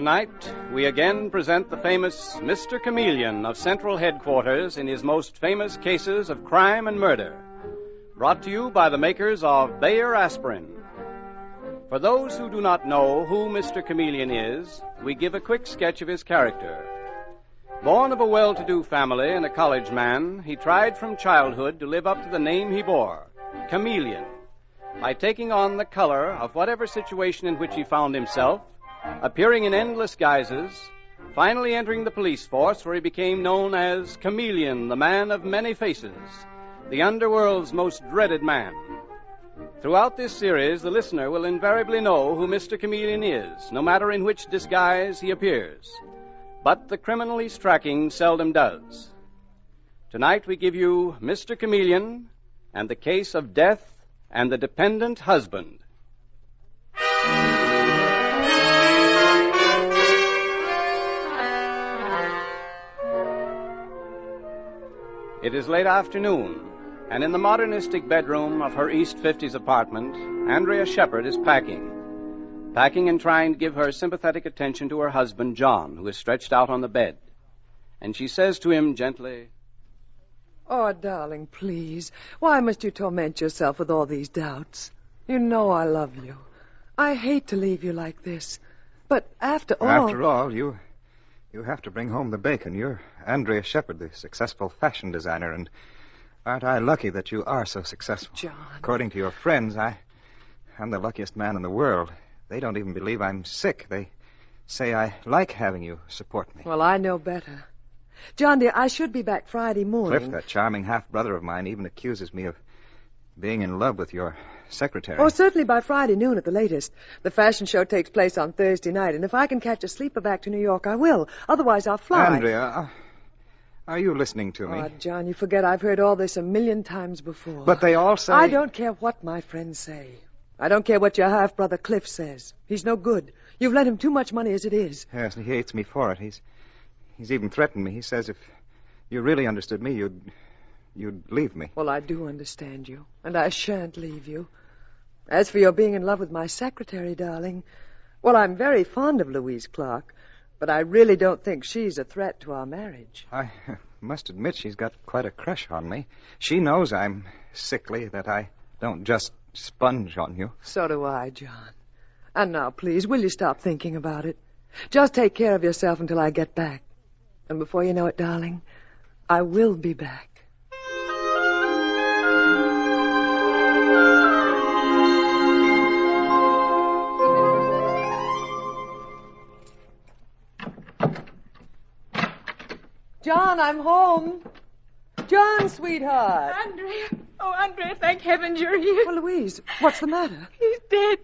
Tonight, we again present the famous Mr. Chameleon of Central Headquarters in his most famous cases of crime and murder. Brought to you by the makers of Bayer Aspirin. For those who do not know who Mr. Chameleon is, we give a quick sketch of his character. Born of a well-to-do family and a college man, he tried from childhood to live up to the name he bore, Chameleon, by taking on the color of whatever situation in which he found himself, appearing in endless guises, finally entering the police force where he became known as Chameleon, the man of many faces, the underworld's most dreaded man. Throughout this series, the listener will invariably know who Mr. Chameleon is, no matter in which disguise he appears. But the criminal he's tracking seldom does. Tonight we give you Mr. Chameleon and the case of death and the dependent husband. It is late afternoon, and in the modernistic bedroom of her East 50s apartment, Andrea Shepard is packing and trying to give her sympathetic attention to her husband, John, who is stretched out on the bed. And she says to him gently, "Oh, darling, please. Why must you torment yourself with all these doubts? You know I love you. I hate to leave you like this. But after all... you have to bring home the bacon. You're Andrea Shepard, the successful fashion designer, and aren't I lucky that you are so successful? John... According to your friends, I'm the luckiest man in the world. They don't even believe I'm sick. They say I like having you support me. Well, I know better. John, dear, I should be back Friday morning. Cliff, that charming half-brother of mine, even accuses me of being in love with your secretary. Oh, certainly by Friday noon at the latest. The fashion show takes place on Thursday night, and if I can catch a sleeper back to New York, I will. Otherwise, I'll fly. Andrea, are you listening to me? Oh, John, you forget I've heard all this a million times before. But they all say... I don't care what my friends say. I don't care what your half-brother Cliff says. He's no good. You've lent him too much money as it is. Yes, and he hates me for it. He's even threatened me. He says if you really understood me, you'd leave me. Well, I do understand you, and I shan't leave you. As for your being in love with my secretary, darling, well, I'm very fond of Louise Clark, but I really don't think she's a threat to our marriage. I must admit she's got quite a crush on me. She knows I'm sickly, that I don't just sponge on you. So do I, John. And now, please, will you stop thinking about it? Just take care of yourself until I get back. And before you know it, darling, I will be back. John, I'm home. John, sweetheart. Andrea. Oh, Andrea, thank heavens you're here. Well, Louise, what's the matter? He's dead.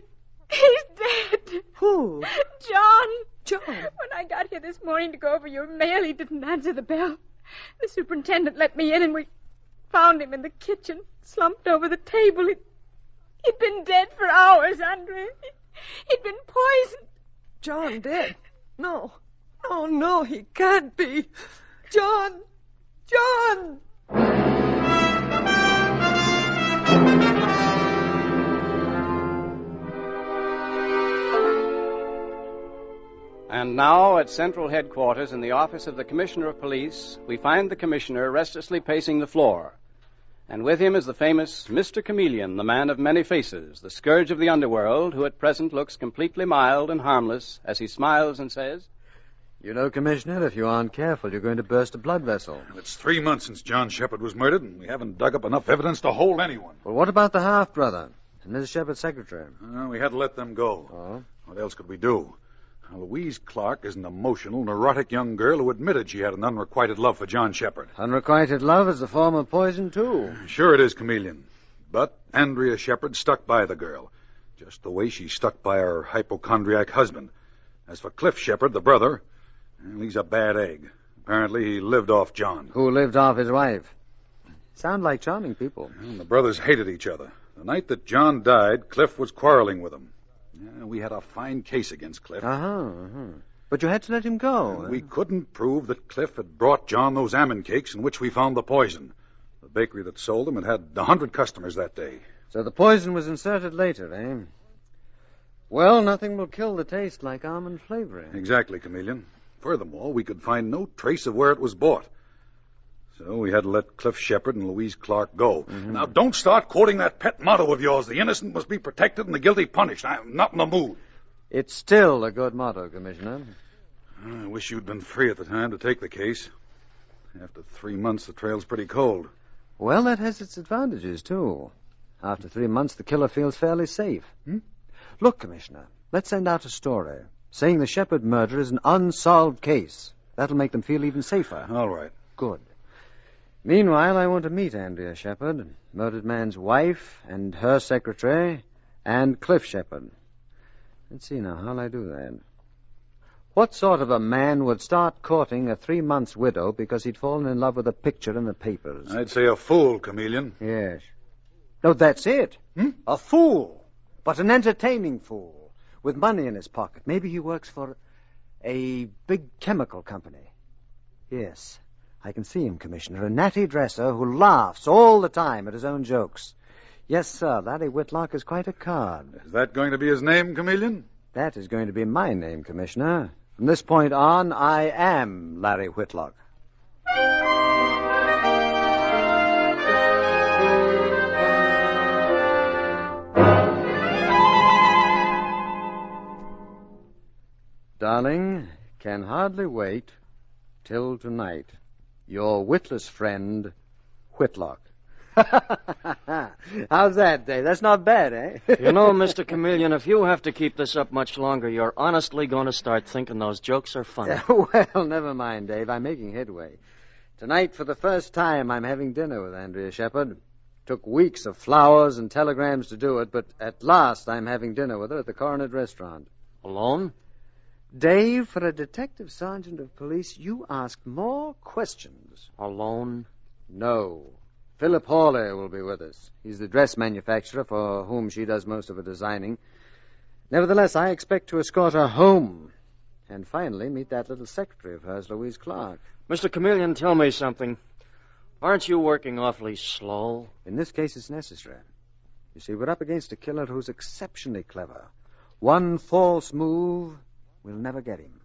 He's dead. Who? John. John. When I got here this morning to go over your mail, he didn't answer the bell. The superintendent let me in, and we found him in the kitchen, slumped over the table. He'd been dead for hours, Andrea. He'd been poisoned. John dead? No. Oh, no, he can't be. John! John! And now, at Central Headquarters in the office of the Commissioner of Police, we find the Commissioner restlessly pacing the floor. And with him is the famous Mr. Chameleon, the man of many faces, the scourge of the underworld, who at present looks completely mild and harmless as he smiles and says, "You know, Commissioner, if you aren't careful, you're going to burst a blood vessel." Well, it's 3 months since John Shepard was murdered, and we haven't dug up enough evidence to hold anyone. Well, what about the half-brother and Mrs. Shepard's secretary? We had to let them go. Oh? What else could we do? Louise Clark is an emotional, neurotic young girl who admitted she had an unrequited love for John Shepard. Unrequited love is a form of poison, too. Sure it is, Chameleon. But Andrea Shepard stuck by the girl, just the way she stuck by her hypochondriac husband. As for Cliff Shepard, the brother, well, he's a bad egg. Apparently he lived off John. Who lived off his wife. Sound like charming people. And the brothers hated each other. The night that John died, Cliff was quarreling with him. We had a fine case against Cliff. But you had to let him go. We couldn't prove that Cliff had brought John those almond cakes in which we found the poison. The bakery that sold them had 100 customers that day. So the poison was inserted later, eh? Well, nothing will kill the taste like almond flavoring. Exactly, Chameleon. Furthermore, we could find no trace of where it was bought. So we had to let Cliff Shepard and Louise Clark go. Mm-hmm. Now, don't start quoting that pet motto of yours, the innocent must be protected and the guilty punished. I'm not in the mood. It's still a good motto, Commissioner. I wish you'd been free at the time to take the case. After 3 months, the trail's pretty cold. Well, that has its advantages, too. After 3 months, the killer feels fairly safe. Look, Commissioner, let's send out a story saying the Shepard murder is an unsolved case. That'll make them feel even safer. All right. Good. Meanwhile, I want to meet Andrea Shepard, murdered man's wife, and her secretary, and Cliff Shepard. Let's see now, how'll I do that? What sort of a man would start courting a 3-month widow because he'd fallen in love with a picture in the papers? I'd say a fool, Chameleon. Yes. No, that's it. A fool. But an entertaining fool. With money in his pocket. Maybe he works for a big chemical company. Yes, I can see him, Commissioner. A natty dresser who laughs all the time at his own jokes. Yes, sir, Larry Whitlock is quite a card. Is that going to be his name, Chameleon? That is going to be my name, Commissioner. From this point on, I am Larry Whitlock. Darling, can hardly wait till tonight. Your witless friend, Whitlock. How's that, Dave? That's not bad, eh? You know, Mr. Chameleon, if you have to keep this up much longer, you're honestly going to start thinking those jokes are funny. Well, never mind, Dave. I'm making headway. Tonight, for the first time, I'm having dinner with Andrea Shepard. Took weeks of flowers and telegrams to do it, but at last I'm having dinner with her at the Coronet Restaurant. Alone? Dave, for a detective sergeant of police, you ask more questions. Alone? No. Philip Hawley will be with us. He's the dress manufacturer for whom she does most of her designing. Nevertheless, I expect to escort her home. And finally, meet that little secretary of hers, Louise Clark. Mr. Chameleon, tell me something. Aren't you working awfully slow? In this case, it's necessary. You see, we're up against a killer who's exceptionally clever. One false move, we'll never get him.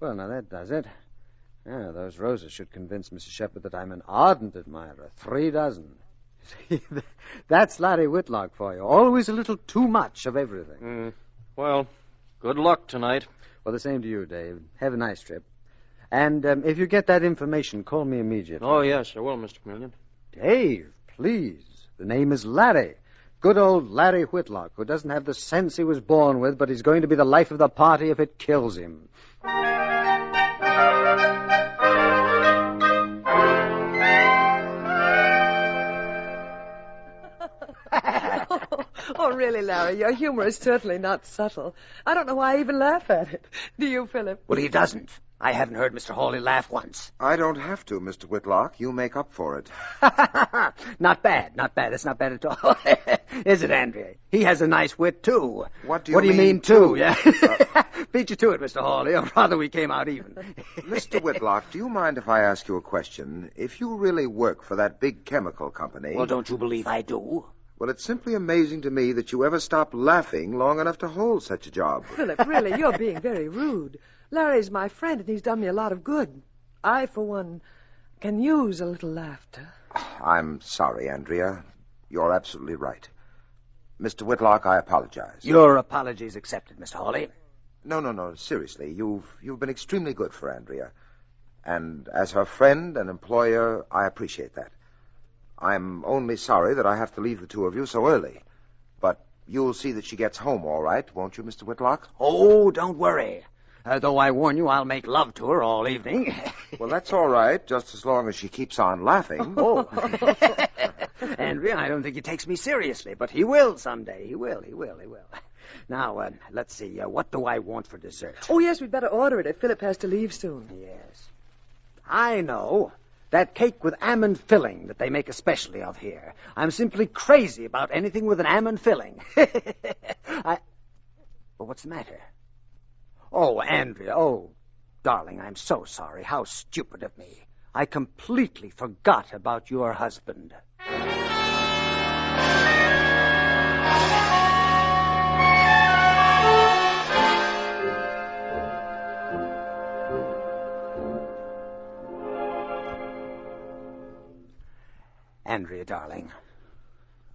Well, now that does it. Yeah, those roses should convince Mrs. Shepard that I'm an ardent admirer. 3 dozen. See, that's Larry Whitlock for you. Always a little too much of everything. Well, good luck tonight. Well, the same to you, Dave. Have a nice trip. And if you get that information, call me immediately. Oh, yes, I will, Mr. Chameleon. Dave, please. The name is Larry. Good old Larry Whitlock, who doesn't have the sense he was born with, but he's going to be the life of the party if it kills him. Oh, really, Larry, your humor is certainly not subtle. I don't know why I even laugh at it. Do you, Philip? Well, he doesn't. I haven't heard Mr. Hawley laugh once. I don't have to, Mr. Whitlock. You make up for it. Not bad, not bad. It's not bad at all. Is it, Andrea? He has a nice wit, too. What do you mean, too? Yeah. Beat you to it, Mr. Hawley, or rather we came out even. Mr. Whitlock, do you mind if I ask you a question? If you really work for that big chemical company... Well, don't you believe I do? Well, it's simply amazing to me that you ever stopped laughing long enough to hold such a job. Philip, really, you're being very rude. Larry's my friend, and he's done me a lot of good. I, for one, can use a little laughter. I'm sorry, Andrea. You're absolutely right. Mr. Whitlock, I apologize. Your apologies accepted, Mr. Hawley. No. Seriously, you've been extremely good for Andrea. And as her friend and employer, I appreciate that. I'm only sorry that I have to leave the two of you so early. But you'll see that she gets home all right, won't you, Mr. Whitlock? Oh, don't worry. Though I warn you, I'll make love to her all evening. Well, that's all right, just as long as she keeps on laughing. Oh. Andrea, I don't think he takes me seriously, but he will someday. He will. Now, let's see. What do I want for dessert? Oh, yes, we'd better order it if Philip has to leave soon. Yes. I know. That cake with almond filling that they make a specialty of here. I'm simply crazy about anything with an almond filling. Well, what's the matter? Oh, Andrea. Oh, darling, I'm so sorry. How stupid of me. I completely forgot about your husband. Andrea, darling,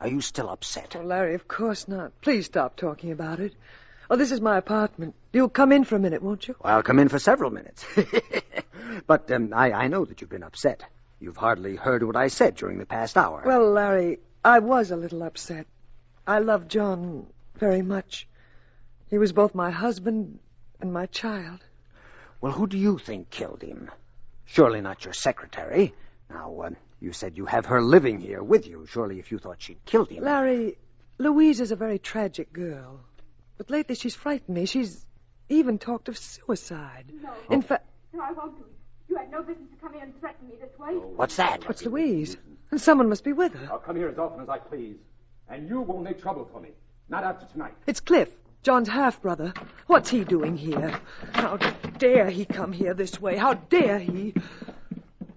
are you still upset? Oh, Larry, of course not. Please stop talking about it. Oh, this is my apartment. You'll come in for a minute, won't you? I'll come in for several minutes. But I know that you've been upset. You've hardly heard what I said during the past hour. Well, Larry, I was a little upset. I loved John very much. He was both my husband and my child. Well, who do you think killed him? Surely not your secretary. Now, you said you have her living here with you. Surely if you thought she'd killed him... Larry, Louise is a very tragic girl. But lately she's frightened me. She's even talked of suicide. No. In fact... No, I won't do it. You had no business to come here and threaten me this way. What's that? What's Louise? And someone must be with her. I'll come here as often as I please. And you won't make trouble for me. Not after tonight. It's Cliff, John's half-brother. What's he doing here? How dare he come here this way? How dare he?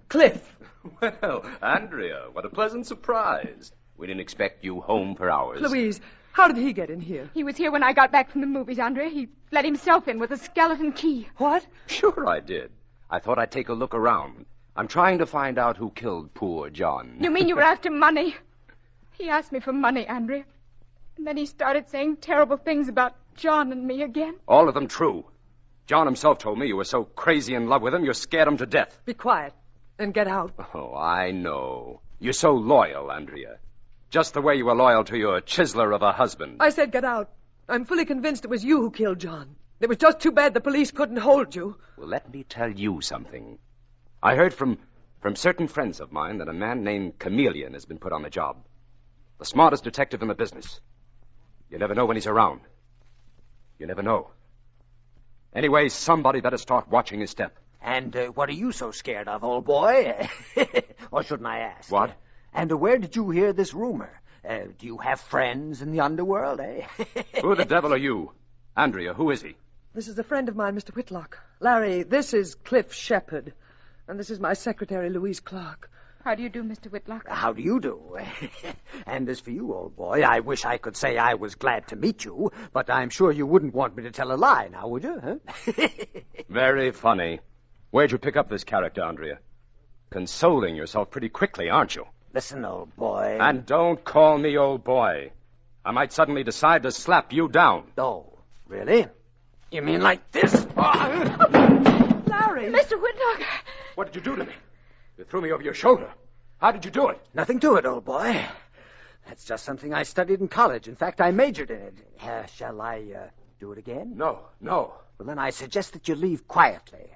Cliff! Well, Andrea, what a pleasant surprise. We didn't expect you home for hours. Louise, how did he get in here? He was here when I got back from the movies, Andrea. He let himself in with a skeleton key. What? Sure I did. I thought I'd take a look around. I'm trying to find out who killed poor John. You mean you were after money? He asked me for money, Andrea. And then he started saying terrible things about John and me again. All of them true. John himself told me you were so crazy in love with him, you scared him to death. Be quiet and get out. Oh, I know. You're so loyal, Andrea. Just the way you were loyal to your chiseler of a husband. I said get out. I'm fully convinced it was you who killed John. It was just too bad the police couldn't hold you. Well, let me tell you something. I heard from certain friends of mine that a man named Chameleon has been put on the job. The smartest detective in the business. You never know when he's around. You never know. Anyway, somebody better start watching his step. And what are you so scared of, old boy? Or shouldn't I ask? What? And where did you hear this rumor? Do you have friends in the underworld, eh? Who the devil are you? Andrea, who is he? This is a friend of mine, Mr. Whitlock. Larry, this is Cliff Shepherd. And this is my secretary, Louise Clark. How do you do, Mr. Whitlock? How do you do? And as for you, old boy, I wish I could say I was glad to meet you, but I'm sure you wouldn't want me to tell a lie now, would you? Huh? Very funny. Where'd you pick up this character, Andrea? Consoling yourself pretty quickly, aren't you? Listen, old boy. And don't call me old boy. I might suddenly decide to slap you down. Oh, really? You mean like this? Larry! Mr. Whitlock! What did you do to me? You threw me over your shoulder. How did you do it? Nothing to it, old boy. That's just something I studied in college. In fact, I majored in it. Shall I do it again? No. Well, then I suggest that you leave quietly.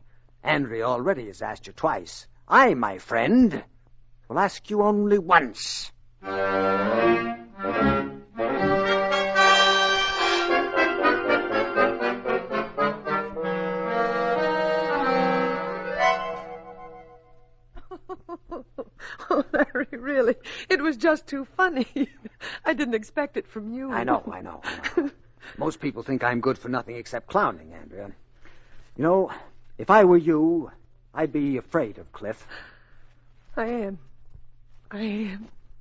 Andrea already has asked you twice. I, my friend, will ask you only once. Oh, Larry, really, it was just too funny. I didn't expect it from you. I know. Most people think I'm good for nothing except clowning, Andrea. You know, if I were you, I'd be afraid of Cliff. I am.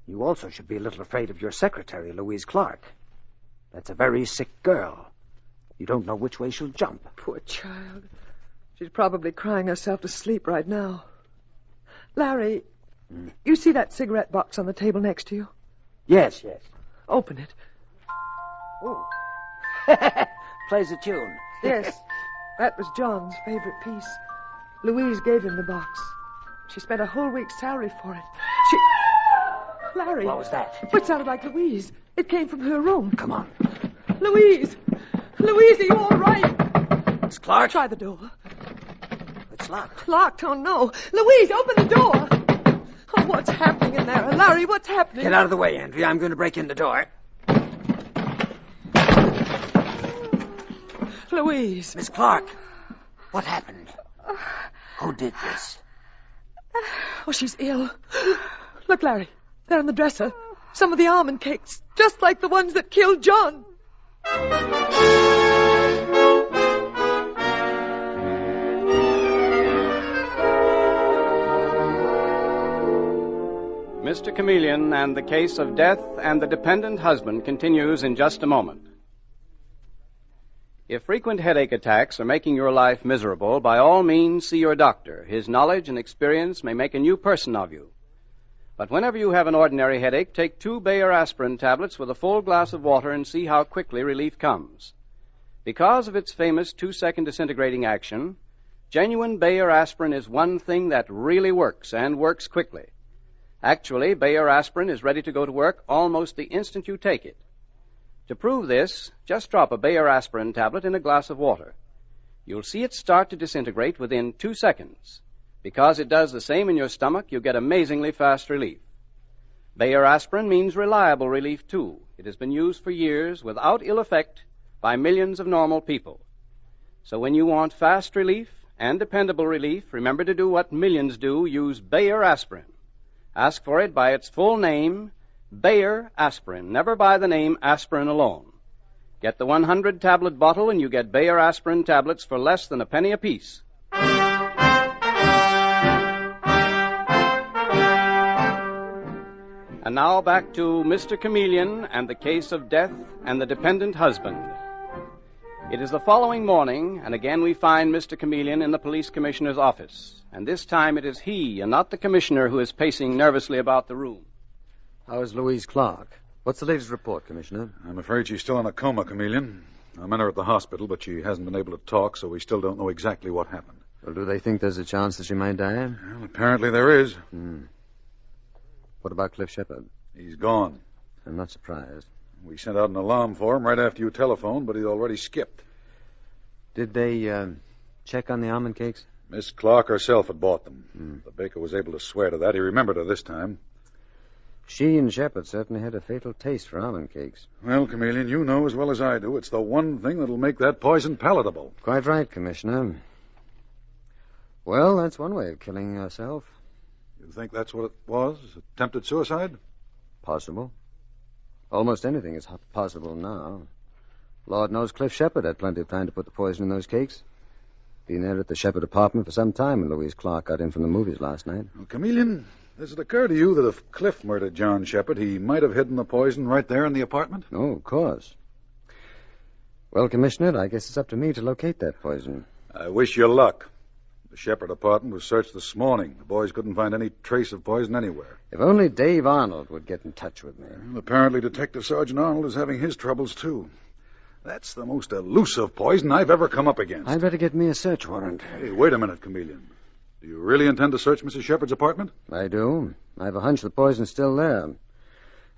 You also should be a little afraid of your secretary, Louise Clark. That's a very sick girl. You don't know which way she'll jump. Poor child. She's probably crying herself to sleep right now. Larry, you see that cigarette box on the table next to you? Yes. Open it. Oh. Plays a tune. Yes, that was John's favorite piece. Louise gave him the box. She spent a whole week's salary for it. Larry. What was that? It sounded like Louise. It came from her room. Come on. Louise, are you all right? Miss Clark? Try the door. It's locked. Locked? Oh, no. Louise, open the door. Oh, what's happening in there? Larry, what's happening? Get out of the way, Andrea. I'm going to break in the door. Louise. Miss Clark, what happened? Who did this? Oh, she's ill. Look, Larry, they're on the dresser. Some of the almond cakes, just like the ones that killed John. Mr. Chameleon and the case of death and the dependent husband continues in just a moment. If frequent headache attacks are making your life miserable, by all means see your doctor. His knowledge and experience may make a new person of you. But whenever you have an ordinary headache, take 2 Bayer aspirin tablets with a full glass of water and see how quickly relief comes. Because of its famous 2-second disintegrating action, genuine Bayer aspirin is one thing that really works, and works quickly. Actually, Bayer aspirin is ready to go to work almost the instant you take it. To prove this, just drop a Bayer aspirin tablet in a glass of water. You'll see it start to disintegrate within 2 seconds. Because it does the same in your stomach, you get amazingly fast relief. Bayer aspirin means reliable relief, too. It has been used for years without ill effect by millions of normal people. So when you want fast relief and dependable relief, remember to do what millions do, use Bayer aspirin. Ask for it by its full name, Bayer aspirin, never by the name aspirin alone. Get the 100-tablet bottle and you get Bayer aspirin tablets for less than a penny apiece. And now back to Mr. Chameleon and the case of death and the dependent husband. It is the following morning, and again we find Mr. Chameleon in the police commissioner's office. And this time it is he and not the commissioner who is pacing nervously about the room. How is Louise Clark? What's the latest report, Commissioner? I'm afraid she's still in a coma, Chameleon. I met her at the hospital, but she hasn't been able to talk, so we still don't know exactly what happened. Well, do they think there's a chance that she might die? Well, apparently there is. What about Cliff Shepard? He's gone. I'm not surprised. We sent out an alarm for him right after you telephoned, but he'd already skipped. Did they check on the almond cakes? Miss Clark herself had bought them. The baker was able to swear to that. He remembered her this time. She and Shepard certainly had a fatal taste for almond cakes. Well, Chameleon, you know as well as I do, it's the one thing that'll make that poison palatable. Quite right, Commissioner. Well, that's one way of killing yourself. You think that's what it was? Attempted suicide? Possible. Almost anything is possible now. Lord knows Cliff Shepard had plenty of time to put the poison in those cakes. Been there at the Shepard apartment for some time when Louise Clark got in from the movies last night. Well, Chameleon, does it occur to you that if Cliff murdered John Shepard, he might have hidden the poison right there in the apartment? Oh, of course. Well, Commissioner, I guess it's up to me to locate that poison. I wish you luck. The Shepard apartment was searched this morning. The boys couldn't find any trace of poison anywhere. If only Dave Arnold would get in touch with me. Well, apparently Detective Sergeant Arnold is having his troubles, too. That's the most elusive poison I've ever come up against. I'd better get me a search warrant. Hey, wait a minute, Chameleon. Do you really intend to search Mrs. Shepard's apartment? I do. I have a hunch the poison's still there.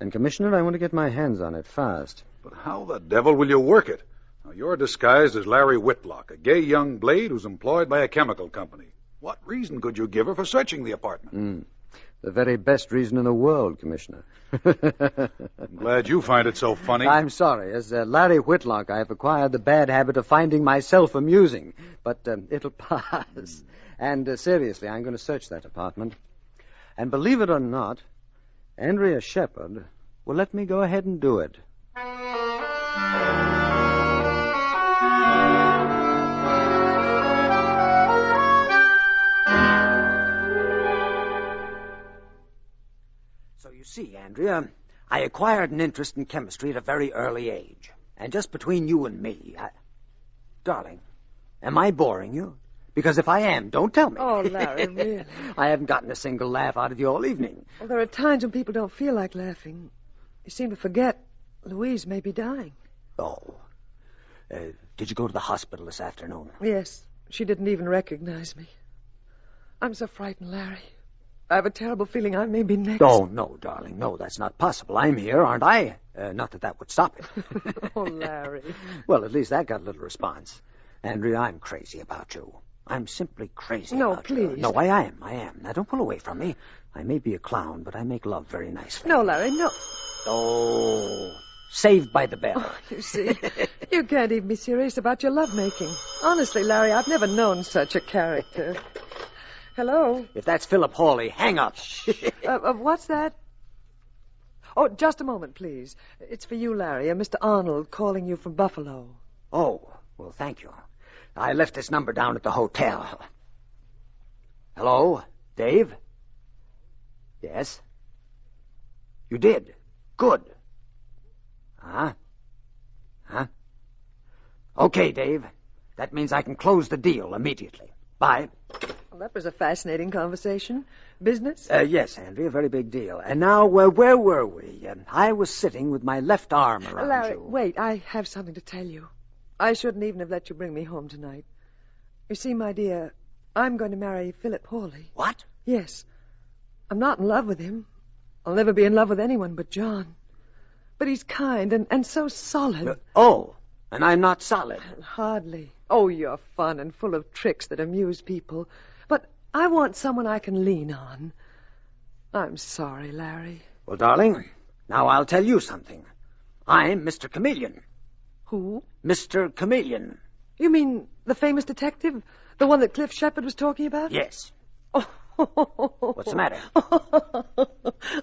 And, Commissioner, I want to get my hands on it fast. But how the devil will you work it? Now, you're disguised as Larry Whitlock, a gay young blade who's employed by a chemical company. What reason could you give her for searching the apartment? The very best reason in the world, Commissioner. I'm glad you find it so funny. I'm sorry. As Larry Whitlock, I have acquired the bad habit of finding myself amusing. But it'll pass. And seriously, I'm going to search that apartment. And believe it or not, Andrea Shepard will let me go ahead and do it. So you see, Andrea, I acquired an interest in chemistry at a very early age. And just between you and me, Darling, am I boring you? Because if I am, don't tell me. Oh, Larry, really? I haven't gotten a single laugh out of you all evening. Well, there are times when people don't feel like laughing. You seem to forget Louise may be dying. Oh. Did you go to the hospital this afternoon? Yes. She didn't even recognize me. I'm so frightened, Larry. I have a terrible feeling I may be next. Oh, no, darling. No, that's not possible. I'm here, aren't I? Not that would stop it. Oh, Larry. Well, at least that got a little response. Andrea, I'm crazy about you. I'm simply crazy about you. No, please. No, I am. Now, don't pull away from me. I may be a clown, but I make love very nicely. No, Larry, no. Oh, Saved by the Bell. Oh, you see, you can't even be serious about your lovemaking. Honestly, Larry, I've never known such a character. Hello? If that's Philip Hawley, hang up. What's that? Oh, just a moment, please. It's for you, Larry. Mr. Arnold calling you from Buffalo. Oh, well, thank you. I left this number down at the hotel. Hello? Dave? Yes? You did? Good. Huh? Okay, Dave. That means I can close the deal immediately. Bye. Well, that was a fascinating conversation. Business? Yes, Andrea, a very big deal. And now, where were we? I was sitting with my left arm around Larry, you. wait, I have something to tell you. I shouldn't even have let you bring me home tonight. You see, my dear, I'm going to marry Philip Hawley. What? Yes. I'm not in love with him. I'll never be in love with anyone but John. But he's kind and so solid. And I'm not solid. Hardly. Oh, you're fun and full of tricks that amuse people. But I want someone I can lean on. I'm sorry, Larry. Well, darling, now I'll tell you something. I'm Mr. Chameleon. Who? Mr. Chameleon. You mean the famous detective? The one that Cliff Shepard was talking about? Yes. What's What's the matter?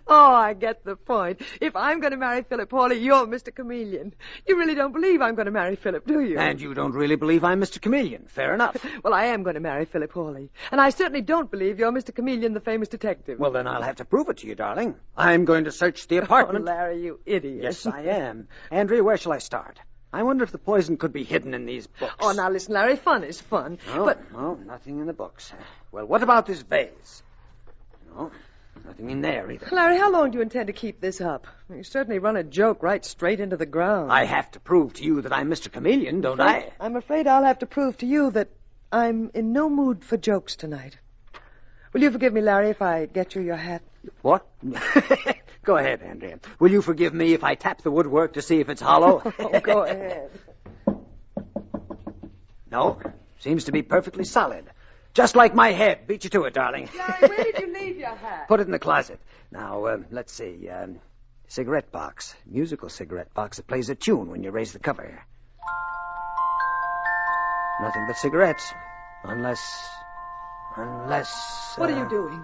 I get the point. If I'm going to marry Philip Hawley, you're Mr. Chameleon. You really don't believe I'm going to marry Philip, do you? And you don't really believe I'm Mr. Chameleon. Fair enough. Well, I am going to marry Philip Hawley. And I certainly don't believe you're Mr. Chameleon, the famous detective. Well, then I'll have to prove it to you, darling. I'm going to search the apartment. Oh, Larry, you idiot. Yes, I am. Andrea, where shall I start? I wonder if the poison could be hidden in these books. Oh, now listen, Larry, fun is fun. No, nothing in the books. Well, what about this vase? No, nothing in there either. Larry, how long do you intend to keep this up? You certainly run a joke right straight into the ground. I have to prove to you that I'm Mr. Chameleon, don't I? I'm afraid I'll have to prove to you that I'm in no mood for jokes tonight. Will you forgive me, Larry, if I get you your hat? What? Go ahead, Andrea. Will you forgive me if I tap the woodwork to see if it's hollow? Oh, go ahead. No, seems to be perfectly solid. Just like my head. Beat you to it, darling. Larry, where did you leave your hat? Put it in the closet. Now, let's see. Cigarette box. Musical cigarette box that plays a tune when you raise the cover. Nothing but cigarettes. Unless... What are you doing?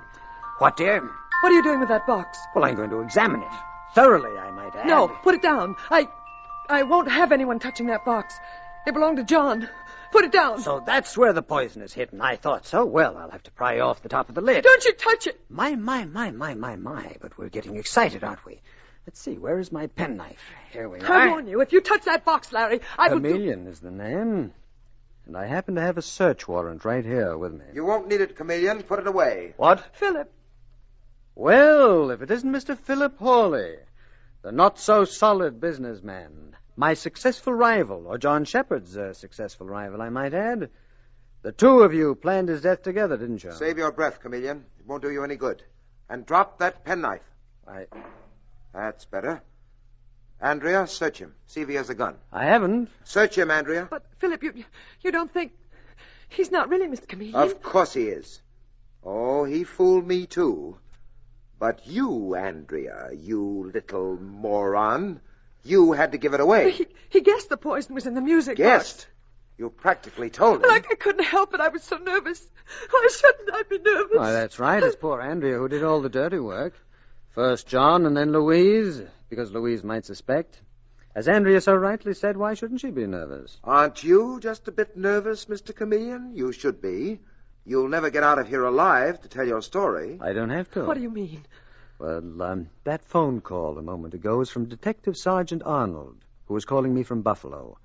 What, dear? What are you doing with that box? Well, I'm going to examine it. Thoroughly, I might add. No, put it down. I won't have anyone touching that box. It belonged to John. Put it down. So that's where the poison is hidden. I thought so. Well, I'll have to pry off the top of the lid. Don't you touch it. My. But we're getting excited, aren't we? Let's see. Where is my penknife? Here we are. I warn you, if you touch that box, Larry, I will... Chameleon is the name. And I happen to have a search warrant right here with me. You won't need it, Chameleon. Put it away. What? Philip. Well, if it isn't Mr. Philip Hawley, the not-so-solid businessman, my successful rival, or John Shepard's successful rival, I might add. The two of you planned his death together, didn't you? Save your breath, Chameleon. It won't do you any good. And drop that penknife. That's better. Andrea, search him. See if he has a gun. I haven't. Search him, Andrea. But, Philip, you don't think... He's not really Mr. Chameleon? Of course he is. Oh, he fooled me, too. But you, Andrea, you little moron, you had to give it away. He guessed the poison was in the music Guessed? box. You practically told him. But I couldn't help it. I was so nervous. Why shouldn't I be nervous? Why, that's right. It's poor Andrea who did all the dirty work. First John and then Louise, because Louise might suspect. As Andrea so rightly said, why shouldn't she be nervous? Aren't you just a bit nervous, Mr. Chameleon? You should be. You'll never get out of here alive to tell your story. I don't have to. What do you mean? Well, that phone call a moment ago was from Detective Sergeant Arnold, who was calling me from Buffalo.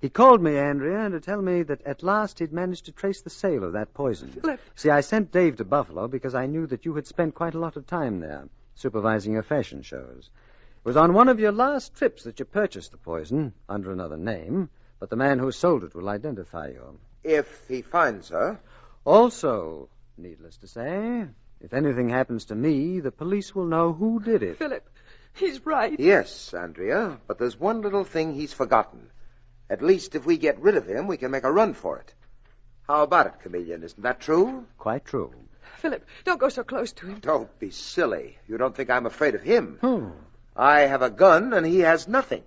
He called me, Andrea, to tell me that at last he'd managed to trace the sale of that poison. Philip. See, I sent Dave to Buffalo because I knew that you had spent quite a lot of time there, supervising your fashion shows. It was on one of your last trips that you purchased the poison, under another name, but the man who sold it will identify you. If he finds her. Also, needless to say, if anything happens to me, the police will know who did it. Philip, he's right. Yes, Andrea, but there's one little thing he's forgotten. At least if we get rid of him, we can make a run for it. How about it, Chameleon? Isn't that true? Quite true. Philip, don't go so close to him. Don't be silly. You don't think I'm afraid of him. I have a gun, and he has nothing.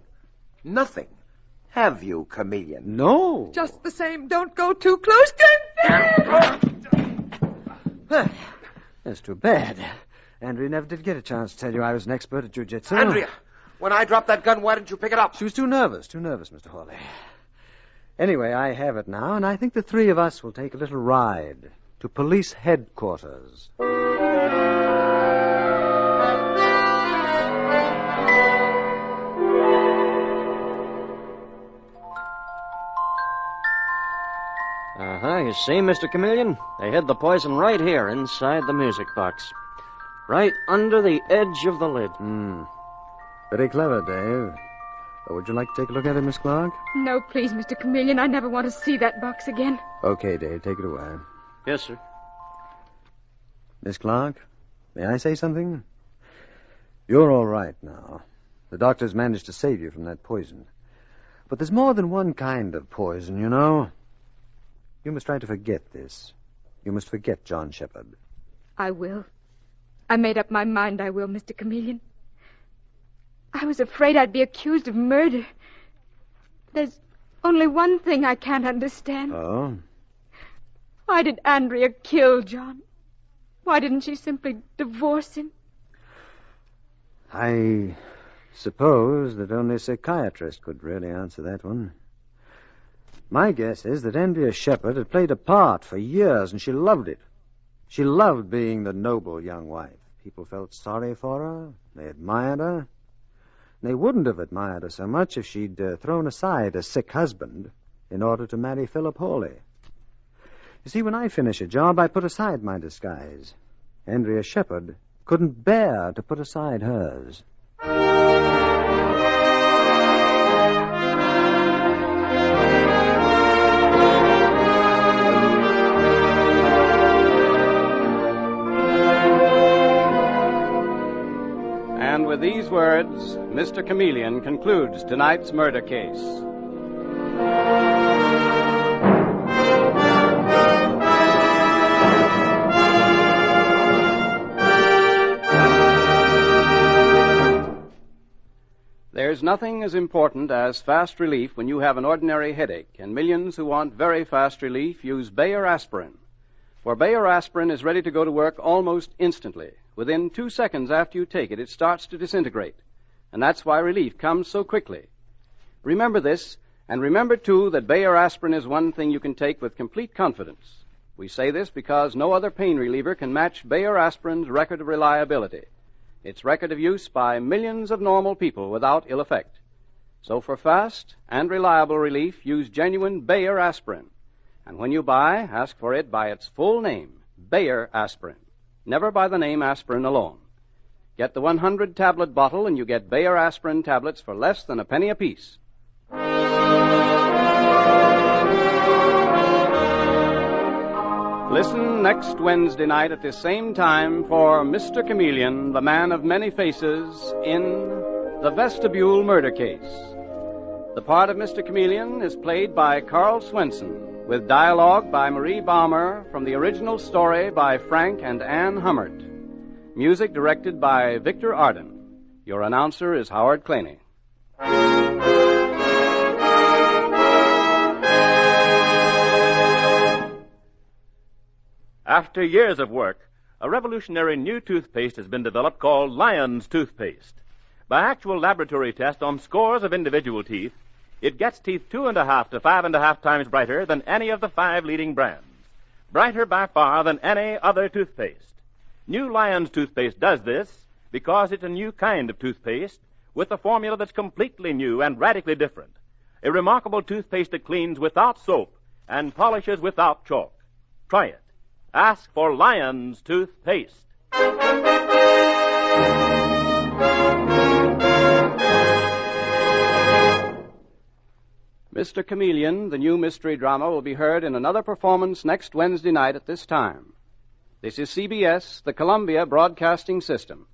Nothing. Have you, Chameleon? No. Just the same, don't go too close to him. That's too bad. Andrea never did get a chance to tell you I was an expert at jiu-jitsu. Andrea, when I dropped that gun, why didn't you pick it up? She was too nervous, Mr. Hawley. Anyway, I have it now, and I think the three of us will take a little ride to police headquarters. You see, Mr. Chameleon? They hid the poison right here inside the music box. Right under the edge of the lid. Very clever, Dave. Would you like to take a look at it, Miss Clark? No, please, Mr. Chameleon. I never want to see that box again. Okay, Dave, take it away. Yes, sir. Miss Clark, may I say something? You're all right now. The doctors managed to save you from that poison. But there's more than one kind of poison, you know. You must try to forget this. You must forget John Shepherd. I will. I made up my mind I will, Mr. Chameleon. I was afraid I'd be accused of murder. There's only one thing I can't understand. Oh? Why did Andrea kill John? Why didn't she simply divorce him? I suppose that only a psychiatrist could really answer that one. My guess is that Andrea Shepherd had played a part for years, and she loved it. She loved being the noble young wife. People felt sorry for her. They admired her. They wouldn't have admired her so much if she'd thrown aside a sick husband in order to marry Philip Hawley. You see, when I finish a job, I put aside my disguise. Andrea Shepherd couldn't bear to put aside hers. And with these words, Mr. Chameleon concludes tonight's murder case. There's nothing as important as fast relief when you have an ordinary headache, and millions who want very fast relief use Bayer aspirin. For Bayer aspirin is ready to go to work almost instantly. Within 2 seconds after you take it, it starts to disintegrate. And that's why relief comes so quickly. Remember this, and remember, too, that Bayer aspirin is one thing you can take with complete confidence. We say this because no other pain reliever can match Bayer aspirin's record of reliability. Its record of use by millions of normal people without ill effect. So for fast and reliable relief, use genuine Bayer aspirin. And when you buy, ask for it by its full name, Bayer aspirin. Never by the name aspirin alone. Get the 100-tablet bottle and you get Bayer aspirin tablets for less than a penny apiece. Listen next Wednesday night at this same time for Mr. Chameleon, the man of many faces, in The Vestibule Murder Case. The part of Mr. Chameleon is played by Carl Swenson, with dialogue by Marie Baumer from the original story by Frank and Ann Hummert. Music directed by Victor Arden. Your announcer is Howard Claney. After years of work, a revolutionary new toothpaste has been developed called Lion's Toothpaste. By actual laboratory test on scores of individual teeth, it gets teeth 2.5 to 5.5 times brighter than any of the 5 leading brands. Brighter by far than any other toothpaste. New Lion's Toothpaste does this because it's a new kind of toothpaste with a formula that's completely new and radically different. A remarkable toothpaste that cleans without soap and polishes without chalk. Try it. Ask for Lion's Toothpaste. Mr. Chameleon, the new mystery drama, will be heard in another performance next Wednesday night at this time. This is CBS, the Columbia Broadcasting System.